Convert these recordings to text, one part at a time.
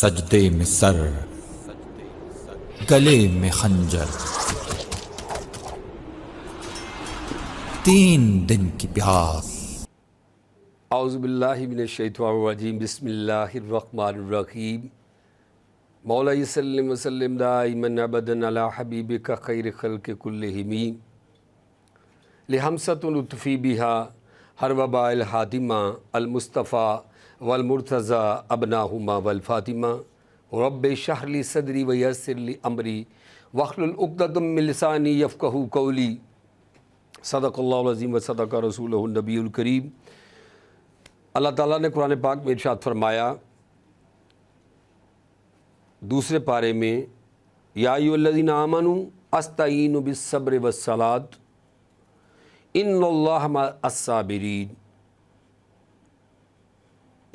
سجدے میں سر، گلے میں خنجر، 3 دن کی پیاس۔ اعوذ باللہ من الشیطان الرجیم، بسم اللہ الرحمن الرحیم۔ مولا صلی وسلم دائما ابدا علی حبیبک خیر خلق کلہم، لہمسۃ لطفی بہا ہر وباء الحاتمہ المصطفیٰ والمرتضی ابناہما والفاطمہ، رب اشرح لی صدری ویسر لی امری واحلل عقدۃ من لسانی یفقہوا قولی۔ صدق اللہ العظیم و صدق رسولہ النبی الکریم۔ اللہ تعالیٰ نے قرآن پاک میں ارشاد فرمایا دوسرے پارے میں، یا ایھا الذین آمنوا استعینوا بالصبر والصلاۃ ان اللہ مع الصابرین۔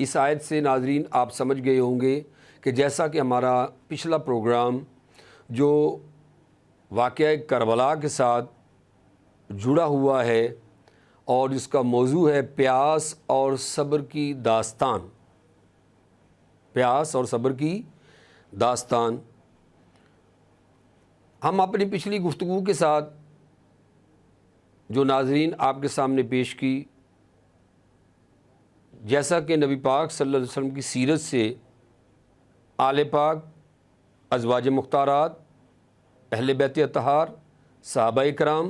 اس آیت سے ناظرین آپ سمجھ گئے ہوں گے کہ جیسا کہ ہمارا پچھلا پروگرام جو واقعہ کربلا کے ساتھ جڑا ہوا ہے اور اس کا موضوع ہے پیاس اور صبر کی داستان، پیاس اور صبر کی داستان، ہم اپنی پچھلی گفتگو کے ساتھ جو ناظرین آپ کے سامنے پیش کی، جیسا کہ نبی پاک صلی اللہ علیہ وسلم کی سیرت سے آل پاک، ازواج مختارات، اہل بیت اطہار، صحابہ کرام،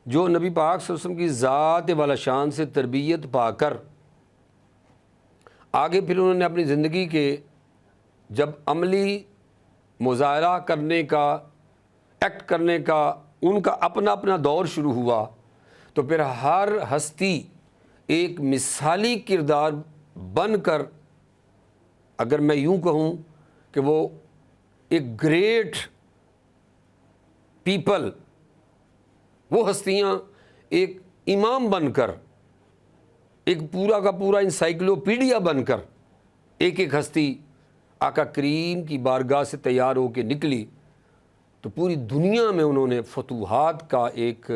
جو نبی پاک صلی اللہ علیہ وسلم کی ذات والا شان سے تربیت پا کر آگے پھر انہوں نے اپنی زندگی کے جب عملی مظاہرہ کرنے کا، ایکٹ کرنے کا ان کا اپنا اپنا دور شروع ہوا، تو پھر ہر ہستی ایک مثالی کردار بن کر، اگر میں یوں کہوں کہ وہ ایک گریٹ پیپل، وہ ہستیاں ایک امام بن کر، ایک پورا کا پورا انسائکلوپیڈیا بن کر، ایک ایک ہستی آقا کریم کی بارگاہ سے تیار ہو کے نکلی، تو پوری دنیا میں انہوں نے فتوحات کا ایک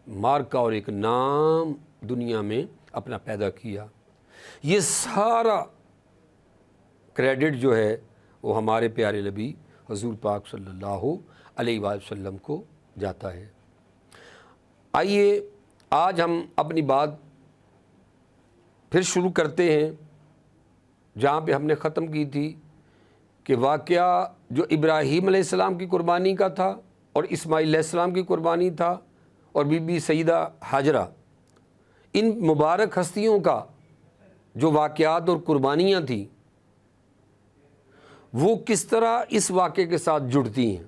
مارکہ اور ایک نام دنیا میں اپنا پیدا کیا۔ یہ سارا کریڈٹ جو ہے وہ ہمارے پیارے نبی حضور پاک صلی اللہ علیہ وآلہ وسلم کو جاتا ہے۔ آئیے آج ہم اپنی بات پھر شروع کرتے ہیں جہاں پہ ہم نے ختم کی تھی کہ واقعہ جو ابراہیم علیہ السلام کی قربانی کا تھا اور اسماعیل علیہ السلام کی قربانی تھا اور بی بی سیدہ ہاجرہ، ان مبارک ہستیوں کا جو واقعات اور قربانیاں تھیں وہ کس طرح اس واقعے کے ساتھ جڑتی ہیں،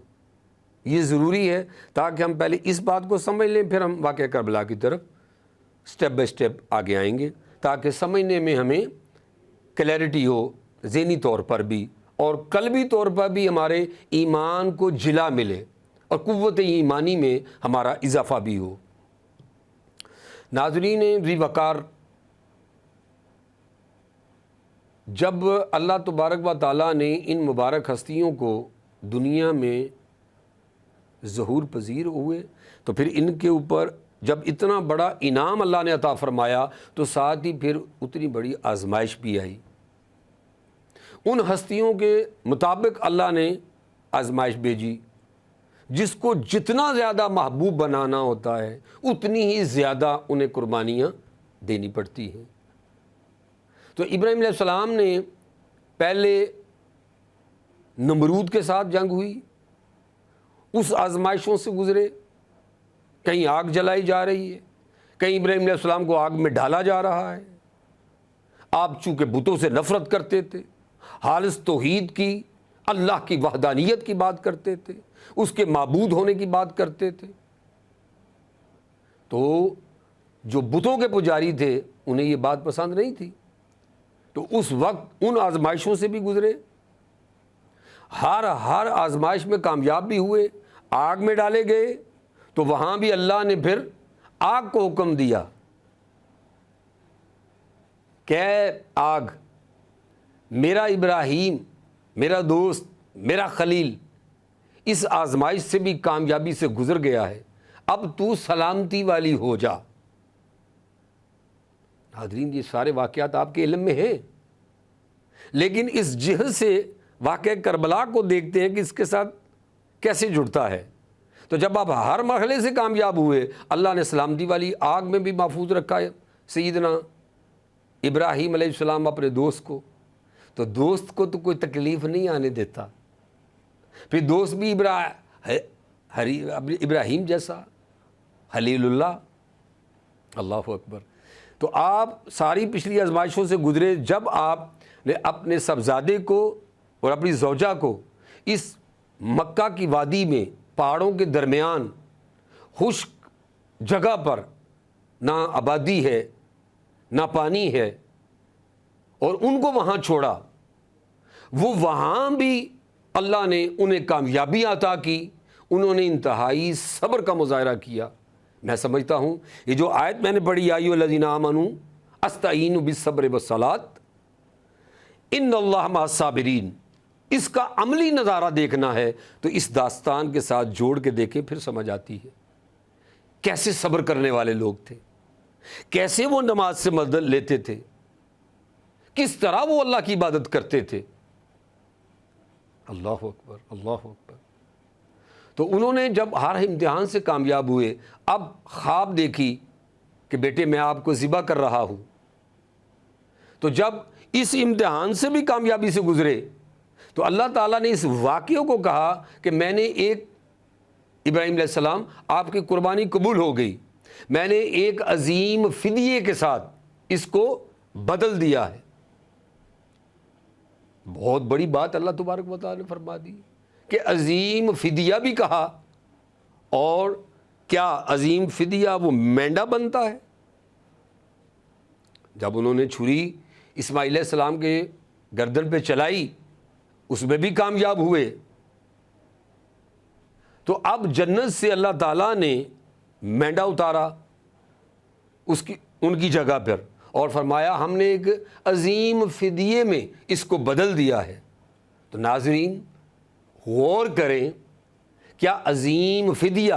یہ ضروری ہے تاکہ ہم پہلے اس بات کو سمجھ لیں، پھر ہم واقعہ کربلا کی طرف سٹیپ بائی سٹیپ آگے آئیں گے تاکہ سمجھنے میں ہمیں کلیئرٹی ہو، ذہنی طور پر بھی اور قلبی طور پر بھی ہمارے ایمان کو جلا ملے اور قوت ایمانی میں ہمارا اضافہ بھی ہو۔ ناظرین ذی وقار، جب اللہ تبارک و تعالیٰ نے ان مبارک ہستیوں کو دنیا میں ظہور پذیر ہوئے تو پھر ان کے اوپر جب اتنا بڑا انعام اللہ نے عطا فرمایا تو ساتھ ہی پھر اتنی بڑی آزمائش بھی آئی۔ ان ہستیوں کے مطابق اللہ نے آزمائش بھیجی، جس کو جتنا زیادہ محبوب بنانا ہوتا ہے اتنی ہی زیادہ انہیں قربانیاں دینی پڑتی ہیں۔ تو ابراہیم علیہ السلام نے پہلے نمرود کے ساتھ جنگ ہوئی، اس آزمائشوں سے گزرے، کہیں آگ جلائی جا رہی ہے، کہیں ابراہیم علیہ السلام کو آگ میں ڈالا جا رہا ہے۔ آپ چونکہ بتوں سے نفرت کرتے تھے، خالص توحید کی، اللہ کی وحدانیت کی بات کرتے تھے، اس کے معبود ہونے کی بات کرتے تھے، تو جو بتوں کے پجاری تھے انہیں یہ بات پسند نہیں تھی، تو اس وقت ان آزمائشوں سے بھی گزرے، ہر آزمائش میں کامیاب بھی ہوئے، آگ میں ڈالے گئے تو وہاں بھی اللہ نے پھر آگ کو حکم دیا کہ آگ، میرا ابراہیم، میرا دوست، میرا خلیل اس آزمائش سے بھی کامیابی سے گزر گیا ہے، اب تو سلامتی والی ہو جا۔ ناظرین یہ سارے واقعات آپ کے علم میں ہیں، لیکن اس جہت سے واقعہ کربلا کو دیکھتے ہیں کہ اس کے ساتھ کیسے جڑتا ہے۔ تو جب آپ ہر مرحلے سے کامیاب ہوئے، اللہ نے سلامتی والی آگ میں بھی محفوظ رکھا ہے سیدنا ابراہیم علیہ السلام اپنے دوست کو، تو دوست کو تو کوئی تکلیف نہیں آنے دیتا، پھر دوست بھی ابراہیم جیسا خلیل اللہ، اللہ اکبر۔ تو آپ ساری پچھلی آزمائشوں سے گزرے، جب آپ نے اپنے صاحبزادے کو اور اپنی زوجہ کو اس مکہ کی وادی میں پہاڑوں کے درمیان خشک جگہ پر، نہ آبادی ہے نہ پانی ہے، اور ان کو وہاں چھوڑا، وہ وہاں بھی اللہ نے انہیں کامیابی عطا کی، انہوں نے انتہائی صبر کا مظاہرہ کیا۔ میں سمجھتا ہوں یہ جو آیت میں نے پڑھی، یا ایھا الذین آمنوا استعینوا بالصبر والصلاۃ ان اللہ مع الصابرین، اس کا عملی نظارہ دیکھنا ہے تو اس داستان کے ساتھ جوڑ کے دیکھیں، پھر سمجھ آتی ہے کیسے صبر کرنے والے لوگ تھے، کیسے وہ نماز سے مدد لیتے تھے، کس طرح وہ اللہ کی عبادت کرتے تھے۔ اللہ اکبر، اللہ اکبر۔ تو انہوں نے جب ہر امتحان سے کامیاب ہوئے، اب خواب دیکھی کہ بیٹے میں آپ کو ذبح کر رہا ہوں، تو جب اس امتحان سے بھی کامیابی سے گزرے تو اللہ تعالیٰ نے اس واقعے کو کہا کہ میں نے ایک ابراہیم علیہ السلام آپ کی قربانی قبول ہو گئی، میں نے ایک عظیم فدیے کے ساتھ اس کو بدل دیا ہے۔ بہت بڑی بات اللہ تبارک و تعالیٰ نے فرما دی کہ عظیم فدیہ بھی کہا، اور کیا عظیم فدیہ وہ مینڈا بنتا ہے؟ جب انہوں نے چھری اسماعیل علیہ السلام کے گردن پہ چلائی، اس میں بھی کامیاب ہوئے، تو اب جنت سے اللہ تعالیٰ نے مینڈا اتارا ان کی جگہ پر، اور فرمایا ہم نے ایک عظیم فدیے میں اس کو بدل دیا ہے۔ تو ناظرین غور کریں، کیا عظیم فدیہ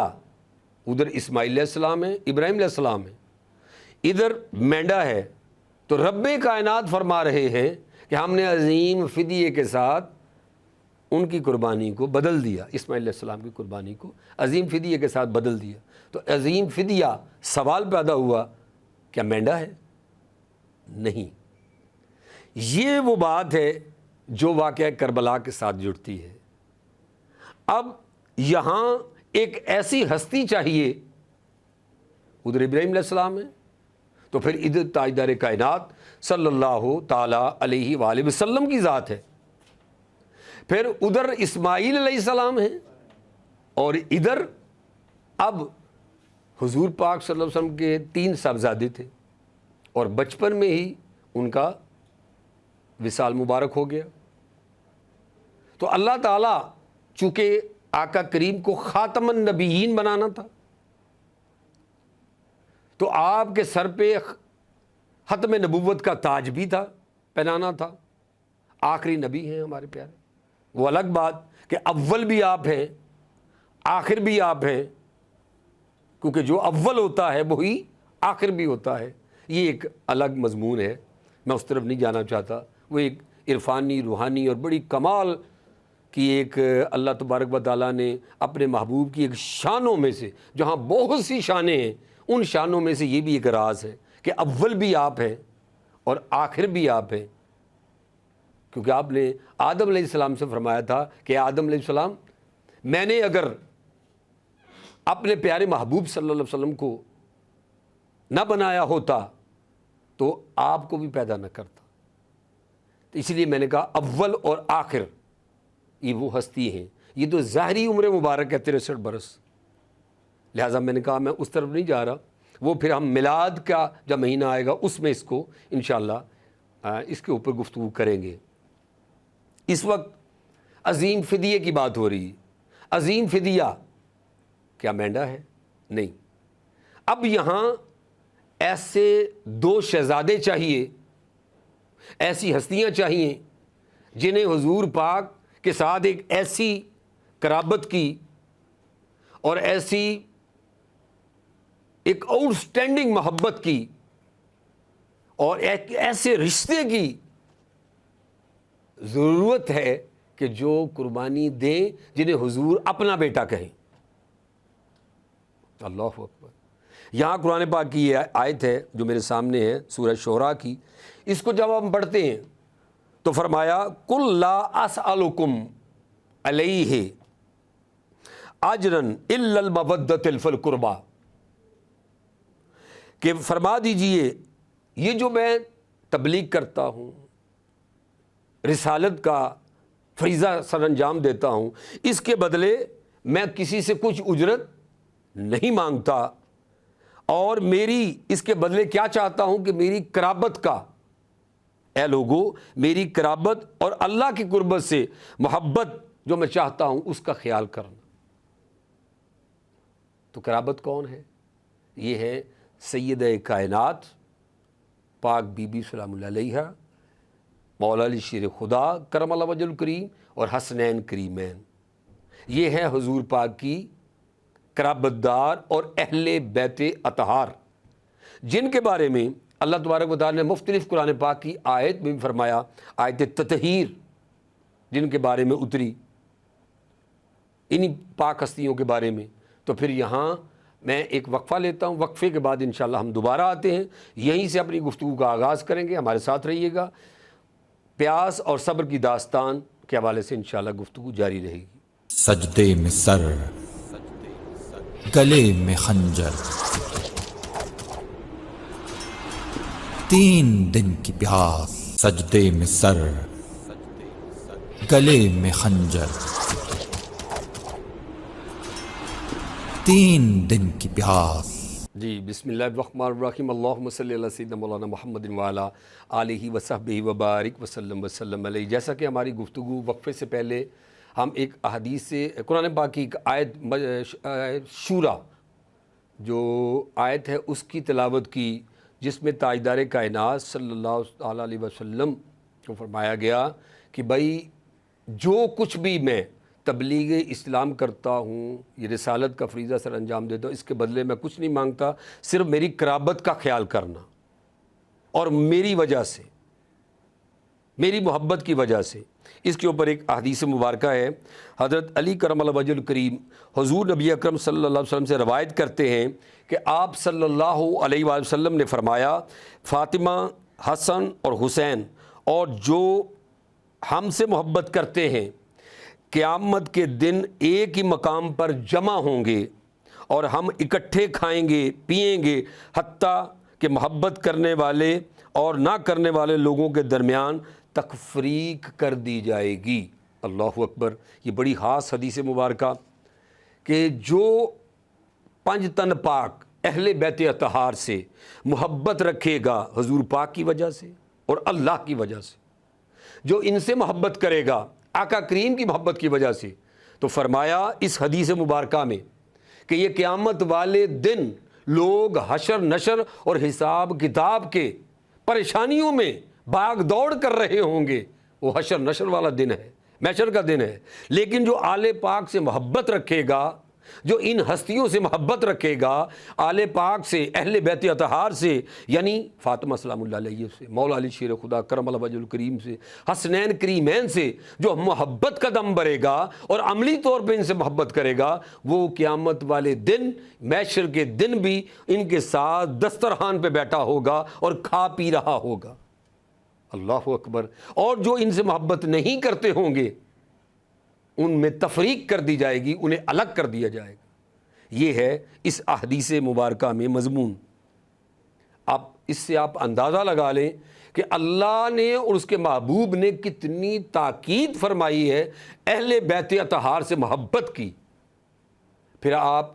ادھر اسماعیل علیہ السلام ہے، ابراہیم علیہ السلام ہے، ادھر مینڈا ہے، تو رب کائنات فرما رہے ہیں کہ ہم نے عظیم فدیے کے ساتھ ان کی قربانی کو بدل دیا، اسماعیل علیہ السلام کی قربانی کو عظیم فدیے کے ساتھ بدل دیا۔ تو عظیم فدیہ، سوال پیدا ہوا کیا مینڈا ہے؟ نہیں، یہ وہ بات ہے جو واقعہ کربلا کے ساتھ جڑتی ہے۔ اب یہاں ایک ایسی ہستی چاہیے، ادھر ابراہیم علیہ السلام ہے تو پھر ادھر تاجدار کائنات صلی اللہ تعالی علیہ وآلہ وسلم کی ذات ہے، پھر ادھر اسماعیل علیہ السلام ہے، اور ادھر اب حضور پاک صلی اللہ علیہ وسلم کے 3 صاحبزادے تھے، اور بچپن میں ہی ان کا وصال مبارک ہو گیا۔ تو اللہ تعالیٰ چونکہ آقا کریم کو خاتم النبیین بنانا تھا، تو آپ کے سر پہ ختم نبوت کا تاج بھی تھا، پہنانا تھا، آخری نبی ہیں ہمارے پیارے۔ وہ الگ بات کہ اول بھی آپ ہیں، آخر بھی آپ ہیں، کیونکہ جو اول ہوتا ہے وہی آخر بھی ہوتا ہے، یہ ایک الگ مضمون ہے، میں اس طرف نہیں جانا چاہتا۔ وہ ایک عرفانی، روحانی اور بڑی کمال کی ایک اللہ تبارک و تعالیٰ نے اپنے محبوب کی ایک شانوں میں سے، جہاں بہت سی شانیں ہیں، ان شانوں میں سے یہ بھی ایک راز ہے کہ اول بھی آپ ہیں اور آخر بھی آپ ہیں، کیونکہ آپ نے آدم علیہ السلام سے فرمایا تھا کہ آدم علیہ السلام، میں نے اگر اپنے پیارے محبوب صلی اللہ علیہ وسلم کو نہ بنایا ہوتا تو آپ کو بھی پیدا نہ کرتا، تو اس لیے میں نے کہا اول اور آخر یہ وہ ہستی ہیں۔ یہ تو ظاہری عمر مبارک ہے 63 برس، لہٰذا میں نے کہا میں اس طرف نہیں جا رہا، وہ پھر ہم میلاد کا جب مہینہ آئے گا اس میں اس کو انشاءاللہ اس کے اوپر گفتگو کریں گے۔ اس وقت عظیم فدیے کی بات ہو رہی ہے۔ عظیم فدیہ کیا مینڈا ہے؟ نہیں۔ اب یہاں ایسے 2 شہزادے چاہیے، ایسی ہستیاں چاہیے جنہیں حضور پاک کے ساتھ ایک ایسی قرابت کی اور ایسی ایک آؤٹ سٹینڈنگ محبت کی اور ایک ایسے رشتے کی ضرورت ہے کہ جو قربانی دیں جنہیں حضور اپنا بیٹا کہیں. اللہ اکبر. یہاں قرآن پاک کی یہ آیت ہے جو میرے سامنے ہے سورہ شعراء کی. اس کو جب ہم پڑھتے ہیں تو فرمایا قل لا اسألکم علیہ اجرا الا المودۃ فی القربی، کہ فرما دیجئے یہ جو میں تبلیغ کرتا ہوں، رسالت کا فریضہ سر انجام دیتا ہوں، اس کے بدلے میں کسی سے کچھ اجرت نہیں مانگتا، اور میری اس کے بدلے کیا چاہتا ہوں کہ میری قرابت کا، اے لوگو میری قرابت اور اللہ کی قربت سے محبت جو میں چاہتا ہوں اس کا خیال کرنا. تو قرابت کون ہے؟ یہ ہے سیدہ کائنات پاک بی بی سلام اللہ علیہا، مولا علی شیر خدا کرم اللہ وجہ الکریم اور حسنین کریمین. یہ ہے حضور پاک کی قرابت دار اور اہل بیت اطہار، جن کے بارے میں اللہ تبارک و تعالیٰ نے مختلف قرآن پاک کی آیت میں بھی فرمایا، آیت تطہیر جن کے بارے میں اتری انہی پاک ہستیوں کے بارے میں. تو پھر یہاں میں ایک وقفہ لیتا ہوں، وقفے کے بعد انشاءاللہ ہم دوبارہ آتے ہیں، یہیں سے اپنی گفتگو کا آغاز کریں گے. ہمارے ساتھ رہیے گا. پیاس اور صبر کی داستان کے حوالے سے انشاءاللہ گفتگو جاری رہے گی. سجدے میں سر، گلے میں خنجر، 3 دن کی پیاس. سجدے میں سر، گلے میں خنجر، 3 دن کی پیاس. جی بسم اللہ الرحمن الرحیم. اللہم صلی اللہ سیدنا مولانا محمد وعلی آلہ وصحبہ وبارک وسلم علیہ. جیسا کہ ہماری گفتگو وقفے سے پہلے ہم ایک احادیث سے قرآن پاک کی ایک آیت شورا جو آیت ہے اس کی تلاوت کی، جس میں تاجدار کائنات صلی اللہ تعالیٰ علیہ وسلم کو فرمایا گیا کہ بھائی جو کچھ بھی میں تبلیغ اسلام کرتا ہوں، یہ رسالت کا فریضہ سر انجام دیتا ہوں، اس کے بدلے میں کچھ نہیں مانگتا، صرف میری قرابت کا خیال کرنا، اور میری وجہ سے، میری محبت کی وجہ سے. اس کے اوپر ایک حدیث مبارکہ ہے. حضرت علی کرم اللہ وجہ الکریم حضور نبی اکرم صلی اللہ علیہ وسلم سے روایت کرتے ہیں کہ آپ صلی اللہ علیہ وآلہ وسلم نے فرمایا، فاطمہ، حسن اور حسین اور جو ہم سے محبت کرتے ہیں قیامت کے دن ایک ہی مقام پر جمع ہوں گے اور ہم اکٹھے کھائیں گے پیئیں گے، حتیٰ کہ محبت کرنے والے اور نہ کرنے والے لوگوں کے درمیان تفریق کر دی جائے گی. اللہ اکبر. یہ بڑی خاص حدیث مبارکہ کہ جو 5 تن پاک اہل بیت اطہار سے محبت رکھے گا حضور پاک کی وجہ سے اور اللہ کی وجہ سے، جو ان سے محبت کرے گا آقا کریم کی محبت کی وجہ سے، تو فرمایا اس حدیث مبارکہ میں کہ یہ قیامت والے دن لوگ حشر نشر اور حساب کتاب کے پریشانیوں میں بھاگ دوڑ کر رہے ہوں گے. وہ حشر نشر والا دن ہے، محشر کا دن ہے. لیکن جو آل پاک سے محبت رکھے گا، جو ان ہستیوں سے محبت رکھے گا، آل پاک سے، اہل بیت اطہار سے، یعنی فاطمہ سلام اللہ علیہ سے، مولا علی شیر خدا کرم اللہ وجہ الکریم سے، حسنین کریمین سے، جو محبت کا دم بھرے گا اور عملی طور پہ ان سے محبت کرے گا، وہ قیامت والے دن، محشر کے دن بھی ان کے ساتھ دسترخوان پہ بیٹھا ہوگا اور کھا پی رہا ہوگا. اللہ اکبر. اور جو ان سے محبت نہیں کرتے ہوں گے ان میں تفریق کر دی جائے گی، انہیں الگ کر دیا جائے گا. یہ ہے اس احادیث مبارکہ میں مضمون. اب اس سے آپ اندازہ لگا لیں کہ اللہ نے اور اس کے محبوب نے کتنی تاکید فرمائی ہے اہل بیت اطہار سے محبت کی. پھر آپ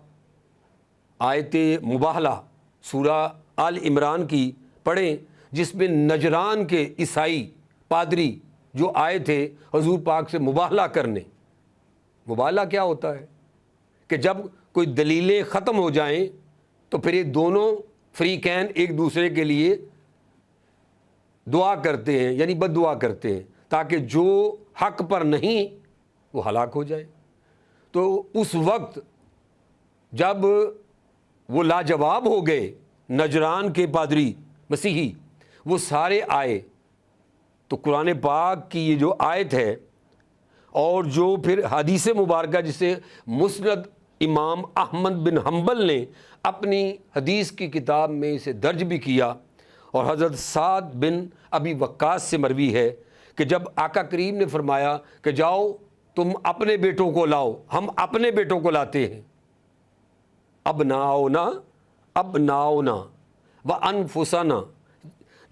آیت مباہلہ سورہ آل عمران کی پڑھیں، جس میں نجران کے عیسائی پادری جو آئے تھے حضور پاک سے مباہلہ کرنے. مباہلہ کیا ہوتا ہے کہ جب کوئی دلیلیں ختم ہو جائیں تو پھر یہ دونوں فریقین ایک دوسرے کے لیے دعا کرتے ہیں، یعنی بد دعا کرتے ہیں، تاکہ جو حق پر نہیں وہ ہلاک ہو جائے. تو اس وقت جب وہ لاجواب ہو گئے نجران کے پادری مسیحی، وہ سارے آئے تو قرآن پاک کی یہ جو آیت ہے اور جو پھر حدیث مبارکہ جسے مسند امام احمد بن حنبل نے اپنی حدیث کی کتاب میں اسے درج بھی کیا، اور حضرت سعد بن ابی وقاص سے مروی ہے کہ جب آقا کریم نے فرمایا کہ جاؤ تم اپنے بیٹوں کو لاؤ، ہم اپنے بیٹوں کو لاتے ہیں، ابناؤنا ابناؤنا و انفسنا،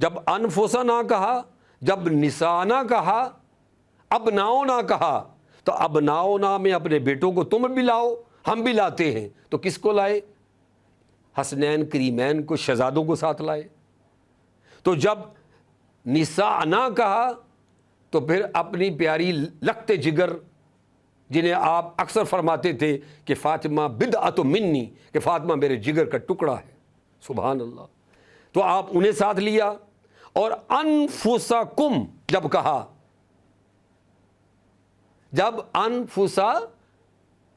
جب انفسنا کہا، جب نسانا کہا، ابناؤنا کہا، تو ابناؤنا میں اپنے بیٹوں کو تم بھی لاؤ، ہم بھی لاتے ہیں۔ تو کس کو لائے؟ حسنین کریمین کو، شہزادوں کو ساتھ لائے۔ تو جب نساءنا کہا تو پھر اپنی پیاری لخت جگر جنہیں آپ اکثر فرماتے تھے کہ فاطمہ بدعۃ منی، کہ فاطمہ میرے جگر کا ٹکڑا ہے، سبحان اللہ، تو آپ انہیں ساتھ لیا۔ اور انفسکم جب کہا، جب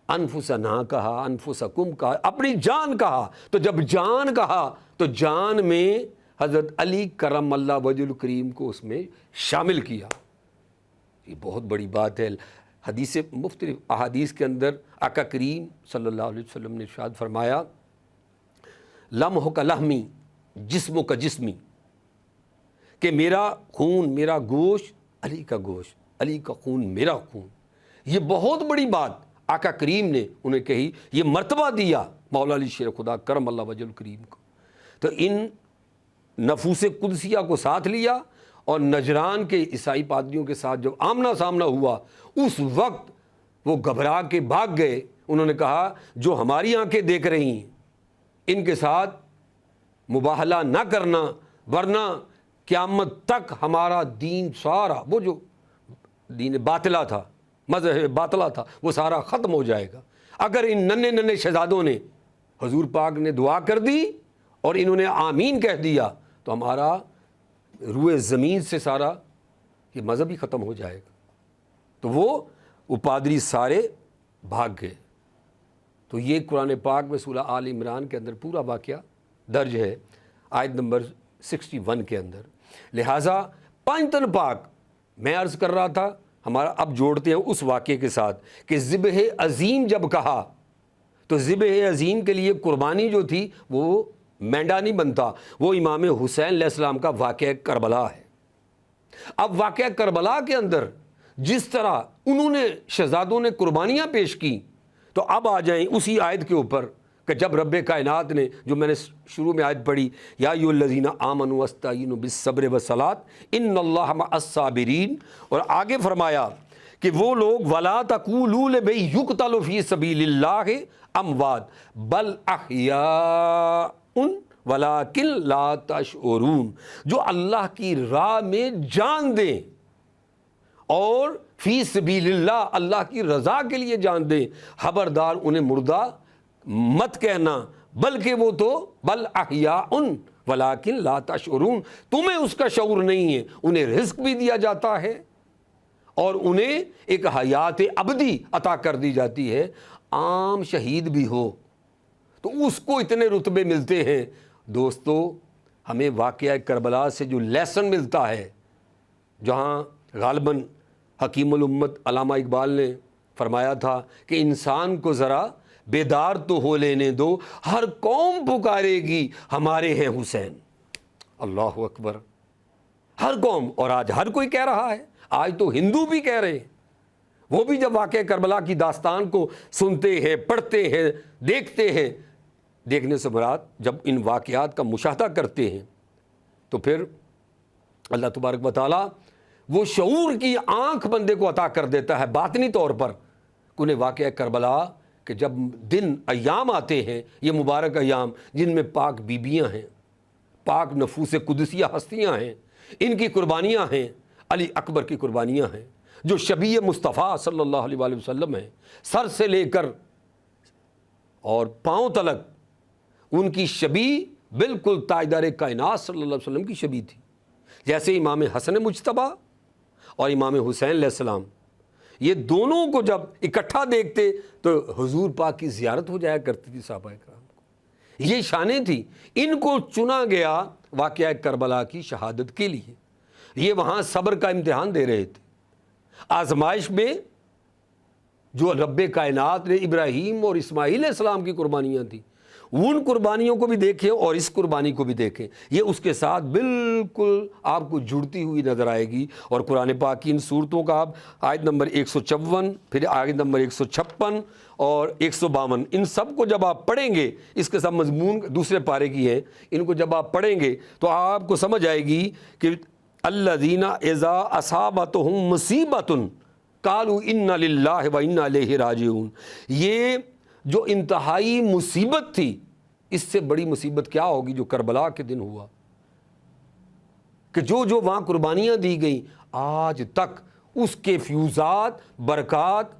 انفسنا کہا، انفسکم کہا، اپنی جان کہا، تو جب جان کہا تو جان میں حضرت علی کرم اللہ وجہ الکریم کو اس میں شامل کیا۔ یہ بہت بڑی بات ہے۔ حدیث مختلف احادیث کے اندر آقا کریم صلی اللہ علیہ وسلم نے ارشاد فرمایا، لمح کا لحمی جسم کا جسمی، کہ میرا خون میرا گوشت علی کا گوشت، علی کا خون میرا خون۔ یہ بہت بڑی بات آقا کریم نے انہیں کہی، یہ مرتبہ دیا مولا علی شیر خدا کرم اللہ وجہ الکریم کو۔ تو ان نفوس قدسیہ کو ساتھ لیا، اور نجران کے عیسائی پادریوں کے ساتھ جب آمنا سامنا ہوا، اس وقت وہ گھبرا کے بھاگ گئے۔ انہوں نے کہا جو ہماری آنکھیں دیکھ رہی ہیں ان کے ساتھ مباہلہ نہ کرنا، ورنہ قیامت تک ہمارا دین سارا، وہ جو دین باطلہ تھا، مذہب باطلہ تھا، وہ سارا ختم ہو جائے گا۔ اگر ان ننھے ننھے شہزادوں نے، حضور پاک نے دعا کر دی اور انہوں نے آمین کہہ دیا، تو ہمارا روئے زمین سے سارا یہ مذہب ہی ختم ہو جائے گا۔ تو وہ پادری سارے بھاگ گئے۔ تو یہ قرآن پاک میں سورہ آل عمران کے اندر پورا واقعہ درج ہے، آیت نمبر 61 کے اندر۔ لہٰذا پانچتن پاک میں عرض کر رہا تھا، ہمارا اب جوڑتے ہیں اس واقعے کے ساتھ کہ ذبح عظیم جب کہا تو ذبح عظیم کے لیے قربانی جو تھی وہ مینڈا نہیں بنتا، وہ امام حسین علیہ السلام کا واقعہ کربلا ہے۔ اب واقعہ کربلا کے اندر جس طرح انہوں نے شہزادوں نے قربانیاں پیش کی، تو اب آ جائیں اسی آیت کے اوپر کہ جب رب کائنات نے، جو میں نے شروع میں آیت پڑھی، یا ایھا الذین آمنوا واستعینوا بالصبر والصلاۃ ان اللہ مع الصابرین، اور آگے فرمایا کہ وہ لوگ ولا تقولوا لمن یقتل فی سبیل اللہ اموات بل احیاء ولکن لا تشعرون، جو اللہ کی راہ میں جان دیں اور فی سبیل اللہ، اللہ کی رضا کے لیے جان دیں، خبردار انہیں مردہ مت کہنا، بلکہ وہ تو بل احیاء ولکن لا تشعرون، تمہیں اس کا شعور نہیں ہے۔ انہیں رزق بھی دیا جاتا ہے اور انہیں ایک حیات ابدی عطا کر دی جاتی ہے۔ عام شہید بھی ہو تو اس کو اتنے رتبے ملتے ہیں۔ دوستو، ہمیں واقعہ کربلا سے جو لیسن ملتا ہے، جہاں غالباً حکیم الامت علامہ اقبال نے فرمایا تھا کہ انسان کو ذرا بیدار تو ہو لینے دو، ہر قوم پکارے گی ہمارے ہیں حسین۔ اللہ اکبر، ہر قوم، اور آج ہر کوئی کہہ رہا ہے، آج تو ہندو بھی کہہ رہے ہیں، وہ بھی جب واقعہ کربلا کی داستان کو سنتے ہیں، پڑھتے ہیں، دیکھتے ہیں، دیکھنے سے مراد جب ان واقعات کا مشاہدہ کرتے ہیں تو پھر اللہ تبارک و تعالیٰ وہ شعور کی آنکھ بندے کو عطا کر دیتا ہے باطنی طور پر۔ انہیں واقعہ کربلا کہ جب دن ایام آتے ہیں، یہ مبارک ایام جن میں پاک بیبیاں ہیں، پاک نفوس قدسیہ ہستیاں ہیں، ان کی قربانیاں ہیں، علی اکبر کی قربانیاں ہیں، جو شبیہ مصطفیٰ صلی اللہ علیہ وآلہ وسلم ہیں، سر سے لے کر اور پاؤں تلک ان کی شبیہ بالکل تاجدار کائنات صلی اللہ علیہ وسلم کی شبیہ تھی۔ جیسے امام حسن مجتبیٰ اور امام حسین علیہ السلام، یہ دونوں کو جب اکٹھا دیکھتے تو حضور پاک کی زیارت ہو جایا کرتی تھی صحابہ کرام کو۔ یہ شانیں تھیں، ان کو چنا گیا واقعہ کربلا کی شہادت کے لیے۔ یہ وہاں صبر کا امتحان دے رہے تھے. آزمائش میں جو رب کائنات نے ابراہیم اور اسماعیل علیہ السلام کی قربانیاں تھیں، ان قربانیوں کو بھی دیکھیں اور اس قربانی کو بھی دیکھیں. یہ اس کے ساتھ بالکل آپ کو جڑتی ہوئی نظر آئے گی. اور قرآن پاک کی ان صورتوں کا آپ آیت نمبر 154، پھر آیت نمبر 156 اور 152، ان سب کو جب آپ پڑھیں گے، اس کے ساتھ مضمون دوسرے پارے کی ہیں، ان کو جب آپ پڑھیں گے تو آپ کو سمجھ آئے گی کہ الذین اذا اصابتہم مصیبۃ قالوا انا للہ و انا الیہ راجعون. یہ جو انتہائی مصیبت تھی، اس سے بڑی مصیبت کیا ہوگی جو کربلا کے دن ہوا، کہ جو وہاں قربانیاں دی گئیں آج تک اس کے فیوزات برکات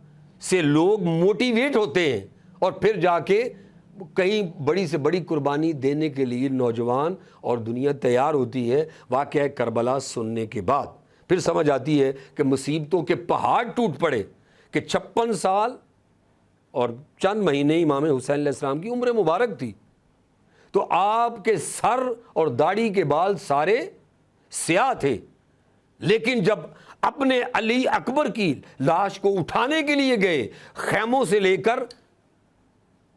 سے لوگ موٹیویٹ ہوتے ہیں، اور پھر جا کے کہیں بڑی سے بڑی قربانی دینے کے لیے نوجوان اور دنیا تیار ہوتی ہے. واقعہ کربلا سننے کے بعد پھر سمجھ آتی ہے کہ مصیبتوں کے پہاڑ ٹوٹ پڑے، کہ 56 سال اور چند مہینے امام حسین علیہ السلام کی عمر مبارک تھی، تو آپ کے سر اور داڑھی کے بال سارے سیاہ تھے. لیکن جب اپنے علی اکبر کی لاش کو اٹھانے کے لیے گئے، خیموں سے لے کر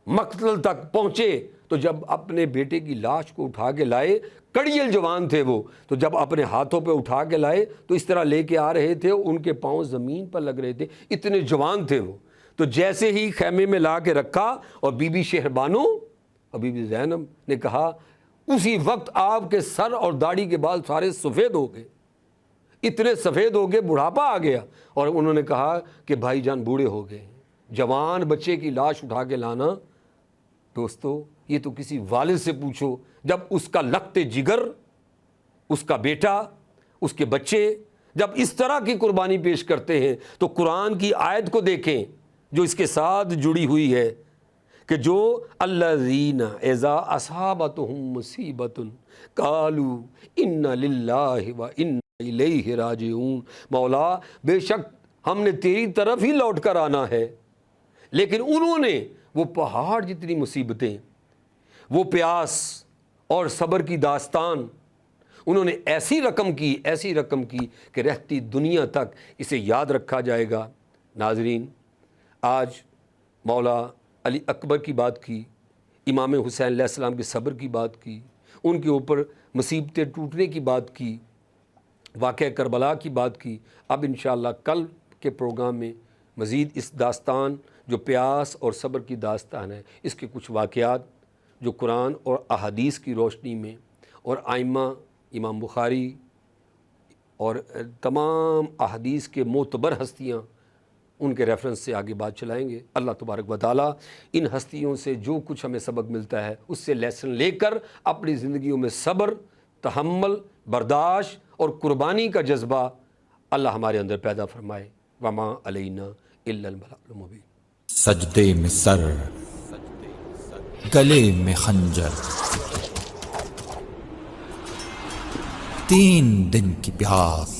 مقتل تک پہنچے، تو جب اپنے بیٹے کی لاش کو اٹھا کے لائے، کڑیل جوان تھے وہ، تو جب اپنے ہاتھوں پہ اٹھا کے لائے تو اس طرح لے کے آ رہے تھے، ان کے پاؤں زمین پر لگ رہے تھے، اتنے جوان تھے وہ. تو جیسے ہی خیمے میں لا کے رکھا اور بی بی شہربانو اور بی بی زینب نے کہا، اسی وقت آپ کے سر اور داڑھی کے بال سارے سفید ہو گئے، اتنے سفید ہو گئے، بڑھاپا آ گیا. اور انہوں نے کہا کہ بھائی جان بوڑھے ہو گئے. جوان بچے کی لاش اٹھا کے لانا، دوستو یہ تو کسی والد سے پوچھو، جب اس کا لخت جگر، اس کا بیٹا، اس کے بچے جب اس طرح کی قربانی پیش کرتے ہیں، تو قرآن کی آیت کو دیکھیں جو اس کے ساتھ جڑی ہوئی ہے، کہ جو الذین اذا اصابتہم مصیبۃ قالوا انا للہ و انا الیہ راجعون. مولا بے شک ہم نے تیری طرف ہی لوٹ کر آنا ہے. لیکن انہوں نے وہ پہاڑ جتنی مصیبتیں، وہ پیاس اور صبر کی داستان انہوں نے ایسی رقم کی کہ رہتی دنیا تک اسے یاد رکھا جائے گا. ناظرین، آج مولا علی اکبر کی بات کی، امام حسین علیہ السلام کے صبر کی بات کی، ان کے اوپر مصیبتیں ٹوٹنے کی بات کی، واقعہ کربلا کی بات کی. اب انشاءاللہ کل کے پروگرام میں مزید اس داستان جو پیاس اور صبر کی داستان ہے، اس کے کچھ واقعات جو قرآن اور احادیث کی روشنی میں اور آئمہ امام بخاری اور تمام احادیث کے معتبر ہستیاں ان کے ریفرنس سے آگے بات چلائیں گے. اللہ تبارک و تعالیٰ ان ہستیوں سے جو کچھ ہمیں سبق ملتا ہے اس سے لیسن لے کر اپنی زندگیوں میں صبر، تحمل، برداشت اور قربانی کا جذبہ اللہ ہمارے اندر پیدا فرمائے. وما علینا الا البلاغ المبین. سجدے میں سر، گلے میں خنجر، 3 دن کی پیاس،